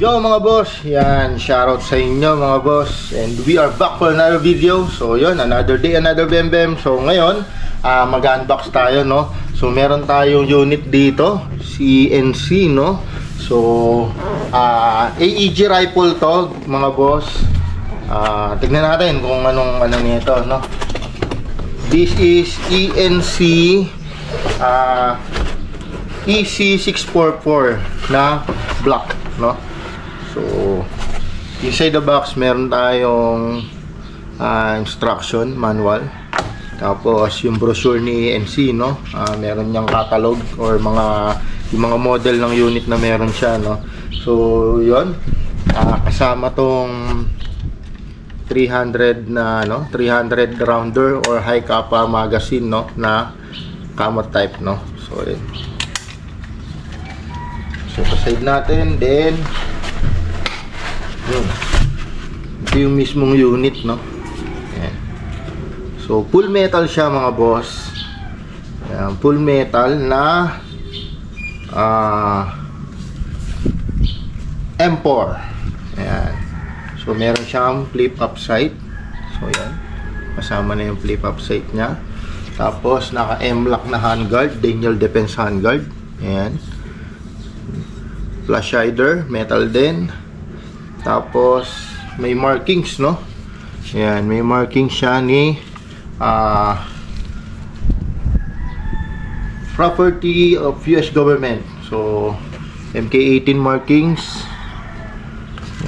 Yo mga boss, yan, shoutout sa inyo mga boss. And we are back for another video. So yun, another day, another bem. So ngayon, mag-unbox tayo, no. So meron tayong unit dito, CNC, no. So AEG rifle to mga boss. Tignan natin kung anong nito, no. This is ENC EC644 na black, no. So inside the box meron tayong instruction manual, tapos yung brochure ni ENC, no. Meron niyang catalog or yung mga model ng unit na meron siya, no. So yun, kasama tong 300 na 300 rounder or high capa magazine, no, na camo type, no. So yun. So sa side natin, then yun, ito yung mismong unit, no. Ayan. So full metal siya mga boss. Ayan, full metal na M4. Ayan. So meron siyang flip up sight. So yan, kasama na yung flip up sight nya. Tapos naka M-lock na handguard, Daniel Defense handguard. Ayan. Flash hider, metal din. Tapos may markings, no. Ayan, may markings siya ni property of US government. So MK18 markings.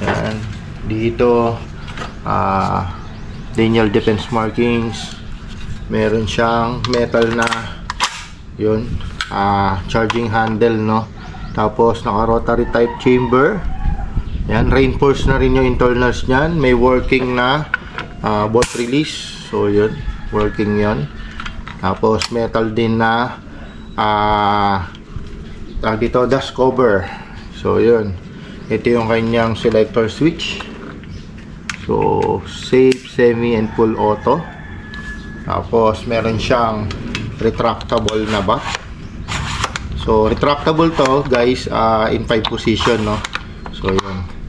Ayan, dito Daniel Defense markings. Meron siyang metal na yun, charging handle, no. Tapos naka rotary type chamber. Yan, reinforced na rin yung internals niyan. May working na bolt release. So yun, working yon. Tapos metal din na dito dust cover. So yun, ito yung kanyang selector switch. So safe, semi and full auto. Tapos meron siyang retractable na ba. So retractable to guys, in 5 position, no. So yun.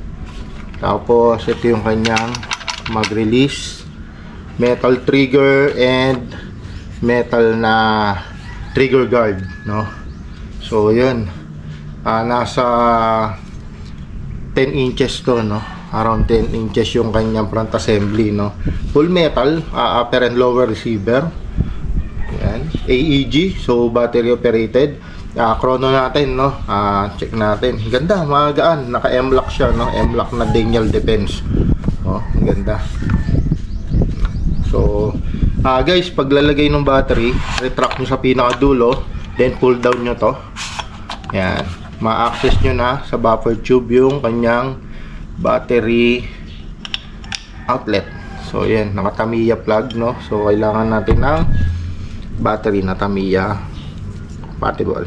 Tapos ito yung kanyang mag-release, metal trigger and metal na trigger guard, no. So yun, nasa 10 inches to, no. Around 10 inches yung kanyang front assembly, no. Full metal, upper and lower receiver. Yan, AEG, so battery operated. Chrono natin, no. Check natin. Ganda, magaan. Naka M-lock siya, no. M-lock na Daniel Defense. Oh, ganda. So, guys, paglalagay ng battery, retract nyo sa pinakadulo, then pull down nyo to. Yan. Ma-access nyo na sa buffer tube yung kanyang battery outlet. So, yan. Naka Tamiya plug, no. So, kailangan natin ng battery na Tamiya compatible.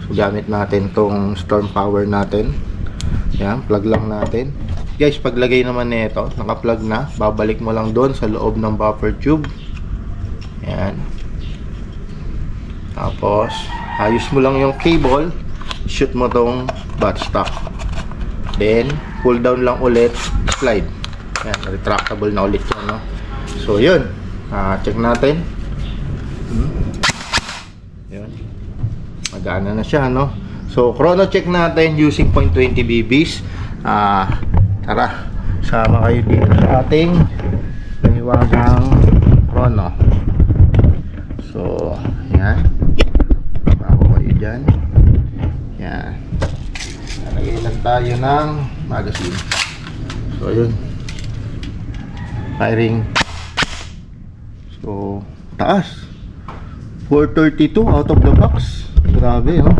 So, gamit natin tong storm power natin. Yan, plug lang natin. Guys, paglagay naman nito, naka-plug na. Babalik mo lang doon sa loob ng buffer tube. Yan. Tapos, ayos mo lang yung cable. Shoot mo tong buttstock. Then, pull down lang ulit. Slide. Yan, retractable na ulit yun, no? So, yun. Check natin. Yun. Magana na siya, no? So, chrono check natin using 0.20 BBs. Tara, sama kayo dito sa ating paniwagang chrono. So, yan. Bago kayo dyan. Yan. Nalagay lang tayo ng magazine. So, yun. Firing. So, taas. 432 out of the box. Grabe, oh.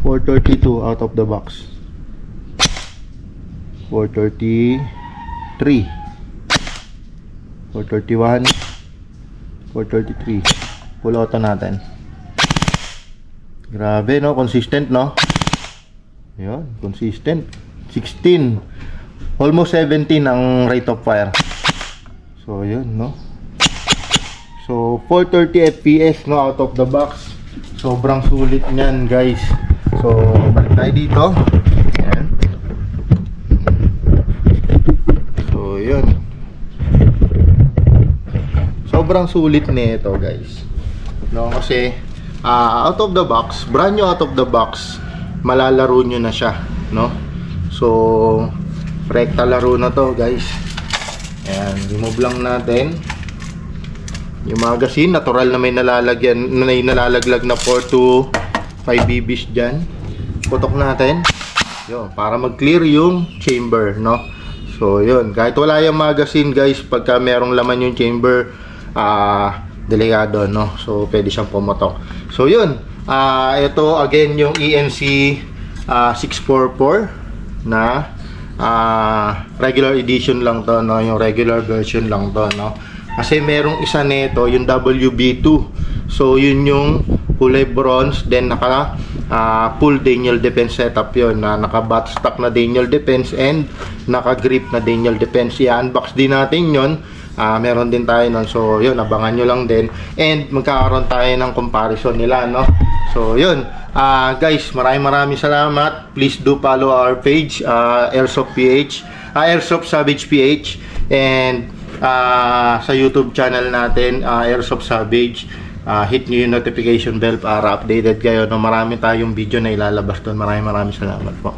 432 out of the box. 433. 431. 433. Full auto natin. Grabe, no? Consistent, no? Yun, consistent. 16. Almost 17 ang rate of fire. So, yun, no? So, 430 FPS, no? Out of the box. Sobrang sulit niyan, guys. So, balik tayo dito. Ayan. sobrang sulit nito, guys. No, kasi out of the box, brand new out of the box, malalaro nyo na siya, no? So, rekta laro na to, guys. Ayan, remove lang natin yung magazine. Natural na may nalalaglag na 4 to 5 BBs dyan. Putok natin yun, para mag-clear yung chamber, no? So, yun. Kahit wala yung magazine, guys, pagka merong laman yung chamber, delikado, no? So, pwede siyang pumotok. So, yun. Ito, again, yung ENC 644 na regular edition lang to, no? Yung regular version lang to, no? Kasi merong isa nito, yung WB2. So, yun yung kulay bronze, then naka full Daniel Defense setup yun, na naka bat stock na Daniel Defense and naka grip na Daniel Defense. I-unbox din natin yun. Meron din tayo nun. So, yun, abangan nyo lang din. And magkakaroon tayo ng comparison nila, no? So, yun. Guys, maraming salamat. Please do follow our page, Airsoft PH, Airsoft Savage PH. And sa YouTube channel natin, Airsoft Savage. Hit nyo yung notification bell para updated kayo. No, marami tayong video na ilalabas doon. Maraming salamat po.